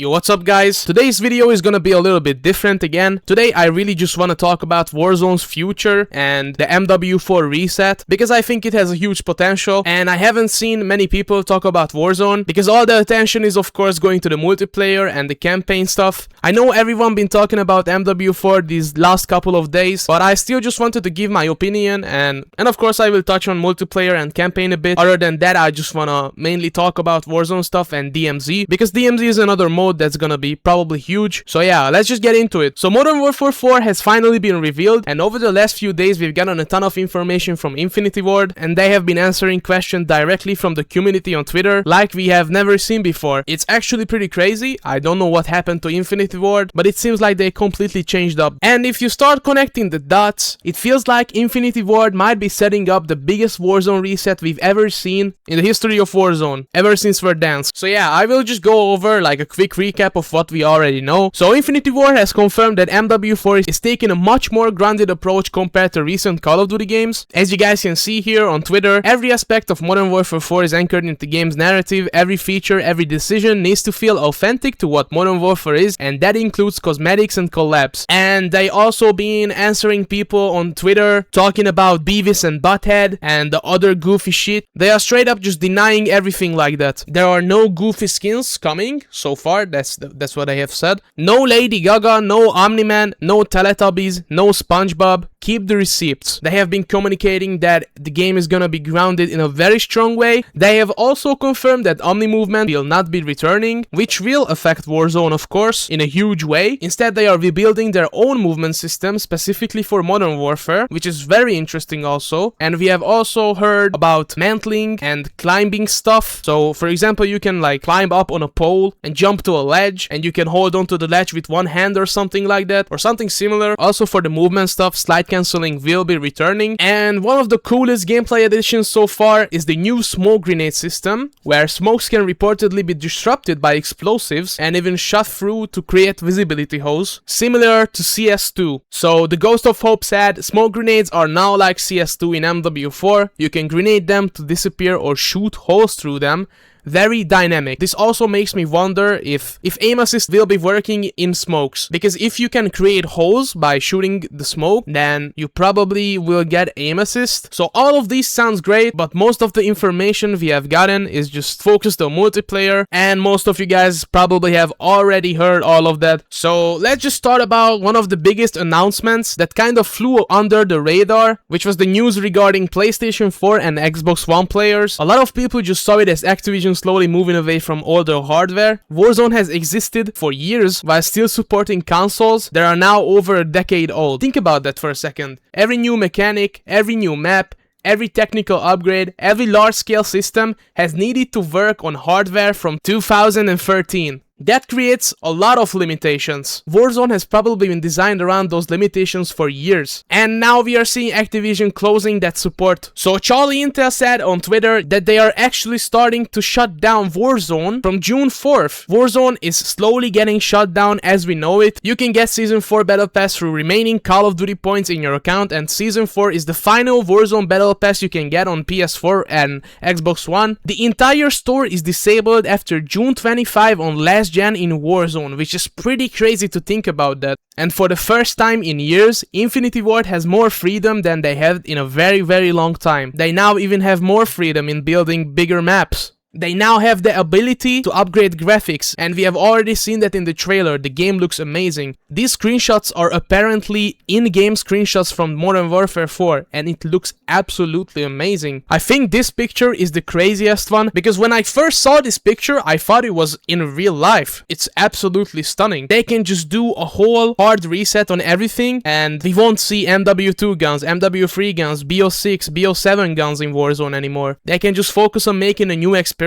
Yo, what's up guys? Today's video is gonna be a little bit different again. Today I really just wanna talk about Warzone's future and the MW4 reset because I think it has a huge potential and I haven't seen many people talk about Warzone because all the attention is of course going to the multiplayer and the campaign stuff. I know everyone been talking about MW4 these last couple of days, but I still just wanted to give my opinion and of course I will touch on multiplayer and campaign a bit. Other than that, I just wanna mainly talk about Warzone stuff and DMZ because DMZ is another mode that's gonna be probably huge. So yeah, let's just get into it. So Modern Warfare 4 has finally been revealed, and over the last few days we've gotten a ton of information from Infinity Ward, and they have been answering questions directly from the community on Twitter like we have never seen before. It's actually pretty crazy. I don't know what happened to Infinity Ward, but it seems like they completely changed up. And if you start connecting the dots, it feels like Infinity Ward might be setting up the biggest Warzone reset we've ever seen in the history of Warzone, ever since Verdansk. So yeah, I will just go over like a quick recap of what we already know. So Infinity Ward has confirmed that MW4 is taking a much more grounded approach compared to recent Call of Duty games. As you guys can see here on Twitter, every aspect of Modern Warfare 4 is anchored in the game's narrative. Every feature, every decision needs to feel authentic to what Modern Warfare is, and that includes cosmetics and collabs. And they also been answering people on Twitter talking about Beavis and Butthead and the other goofy shit. They are straight up just denying everything like that. There are no goofy skins coming so far. That's what I have said. No Lady Gaga, no Omni-Man, no Teletubbies, no SpongeBob. Keep the receipts. They have been communicating that the game is gonna be grounded in a very strong way. They have also confirmed that Omni movement will not be returning, which will affect Warzone of course in a huge way. Instead, they are rebuilding their own movement system specifically for Modern Warfare, which is very interesting also. And we have also heard about mantling and climbing stuff. So for example, you can like climb up on a pole and jump to a ledge, and you can hold onto the ledge with one hand or something like that, or something similar. Also for the movement stuff, slide cancelling will be returning. And one of the coolest gameplay additions so far is the new smoke grenade system, where smokes can reportedly be disrupted by explosives and even shot through to create visibility holes, similar to CS2. So the Ghost of Hope said smoke grenades are now like CS2 in MW4. You can grenade them to disappear or shoot holes through them. Very dynamic. This also makes me wonder if aim assist will be working in smokes, because if you can create holes by shooting the smoke, then you probably will get aim assist. So all of these sounds great, but most of the information we have gotten is just focused on multiplayer, and most of you guys probably have already heard all of that. So let's just start about one of the biggest announcements that kind of flew under the radar, which was the news regarding PlayStation 4 and Xbox One players. A lot of people just saw it as Activision slowly moving away from older hardware. Warzone has existed for years while still supporting consoles that are now over a decade old. Think about that for a second. Every new mechanic, every new map, every technical upgrade, every large-scale system has needed to work on hardware from 2013. That creates a lot of limitations. Warzone has probably been designed around those limitations for years, and now we are seeing Activision closing that support. So Charlie Intel said on Twitter that they are actually starting to shut down Warzone from June 4th. Warzone is slowly getting shut down as we know it. You can get Season 4 Battle Pass through remaining Call of Duty points in your account, and Season 4 is the final Warzone Battle Pass you can get on PS4 and Xbox One. The entire store is disabled after June 25 on last gen in Warzone, which is pretty crazy to think about that. And for the first time in years, Infinity Ward has more freedom than they had in a very long time. They now even have more freedom in building bigger maps. They now have the ability to upgrade graphics, and we have already seen that in the trailer. The game looks amazing. These screenshots are apparently in-game screenshots from Modern Warfare 4, and it looks absolutely amazing. I think this picture is the craziest one, because when I first saw this picture, I thought it was in real life. It's absolutely stunning. They can just do a whole hard reset on everything, and we won't see MW2 guns, MW3 guns, BO6, BO7 guns in Warzone anymore. They can just focus on making a new experience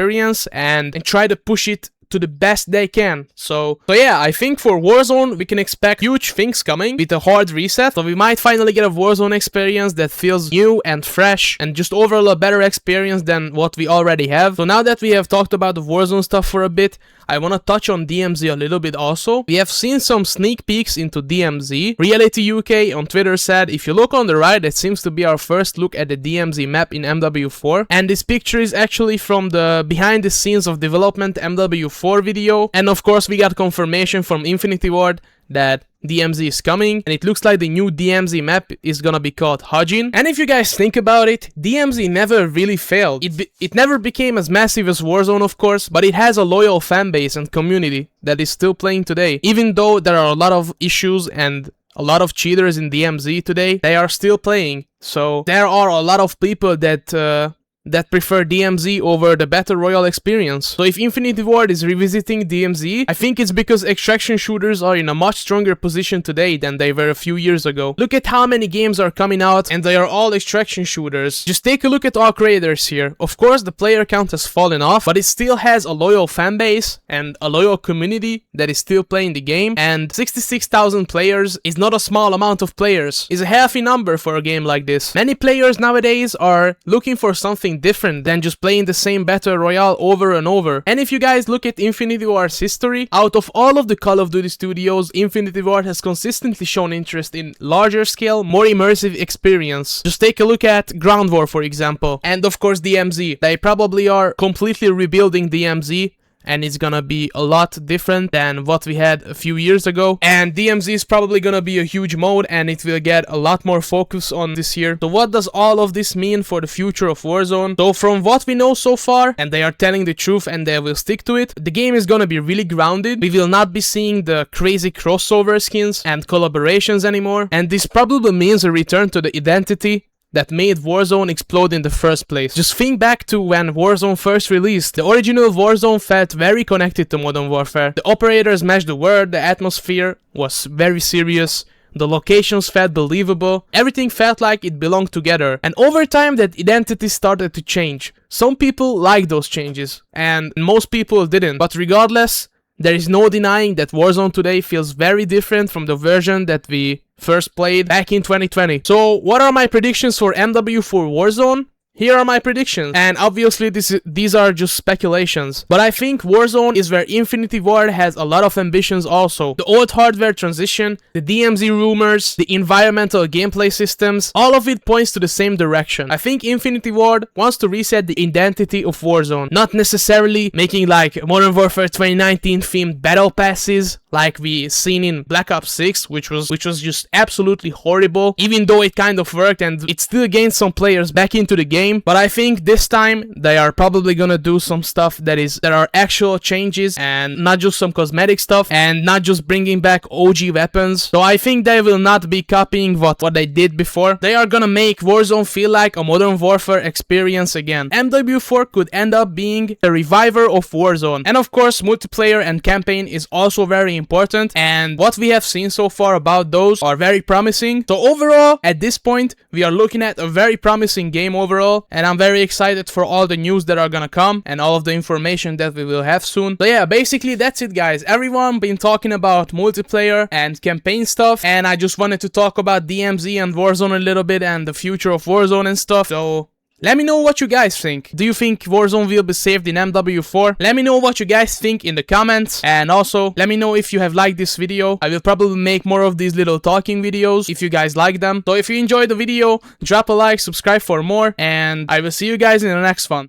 and try to push it to the best they can. So yeah, I think for Warzone we can expect huge things coming with a hard reset. So we might finally get a Warzone experience that feels new and fresh and just overall a better experience than what we already have. So now that we have talked about the Warzone stuff for a bit, I want to touch on DMZ a little bit also. We have seen some sneak peeks into DMZ. Reality UK on Twitter said, if you look on the right, it seems to be our first look at the DMZ map in MW4. And this picture is actually from the behind the scenes of development MW4. MW4 video, and of course we got confirmation from Infinity Ward that DMZ is coming, and it looks like the new DMZ map is gonna be called Hajin. And if you guys think about it, DMZ never really failed. It never became as massive as Warzone, of course, but it has a loyal fan base and community that is still playing today. Even though there are a lot of issues and a lot of cheaters in DMZ today, they are still playing. So there are a lot of people that prefer DMZ over the Battle Royale experience. So if Infinity Ward is revisiting DMZ, I think it's because extraction shooters are in a much stronger position today than they were a few years ago. Look at how many games are coming out and they are all extraction shooters. Just take a look at all creators here. Of course the player count has fallen off, but it still has a loyal fan base and a loyal community that is still playing the game, and 66,000 players is not a small amount of players. It's a healthy number for a game like this. Many players nowadays are looking for something different than just playing the same Battle Royale over and over. And if you guys look at Infinity Ward's history, out of all of the Call of Duty studios, Infinity Ward has consistently shown interest in larger scale, more immersive experience. Just take a look at Ground War, for example, and of course DMZ. They probably are completely rebuilding DMZ, and it's gonna be a lot different than what we had a few years ago. And DMZ is probably gonna be a huge mode, and it will get a lot more focus on this year. So what does all of this mean for the future of Warzone? So from what we know so far, and they are telling the truth and they will stick to it, the game is gonna be really grounded. We will not be seeing the crazy crossover skins and collaborations anymore, and this probably means a return to the identity that made Warzone explode in the first place. Just think back to when Warzone first released. The original Warzone felt very connected to Modern Warfare. The operators matched the word, the atmosphere was very serious, the locations felt believable, everything felt like it belonged together. And over time that identity started to change. Some people liked those changes, and most people didn't. But regardless, there is no denying that Warzone today feels very different from the version that we first played back in 2020. So what are my predictions for MW4 Warzone? Here are my predictions, and obviously these are just speculations, but I think Warzone is where Infinity Ward has a lot of ambitions also. The old hardware transition, the DMZ rumors, the environmental gameplay systems, all of it points to the same direction. I think Infinity Ward wants to reset the identity of Warzone, not necessarily making like Modern Warfare 2019 themed battle passes like we seen in Black Ops 6, which was just absolutely horrible, even though it kind of worked and it still gained some players back into the game. But I think this time they are probably gonna do some stuff that are actual changes and not just some cosmetic stuff, and not just bringing back OG weapons. So I think they will not be copying what they did before. They are gonna make Warzone feel like a Modern Warfare experience again. MW4 could end up being the reviver of Warzone. And of course multiplayer and campaign is also very important, and what we have seen so far about those are very promising. So overall, at this point, we are looking at a very promising game overall, and I'm very excited for all the news that are gonna come and all of the information that we will have soon. So yeah, basically that's it guys. Everyone been talking about multiplayer and campaign stuff, and I just wanted to talk about DMZ and Warzone a little bit and the future of Warzone and stuff. So let me know what you guys think. Do you think Warzone will be saved in MW4? Let me know what you guys think in the comments. And also, let me know if you have liked this video. I will probably make more of these little talking videos if you guys like them. So if you enjoyed the video, drop a like, subscribe for more, and I will see you guys in the next one.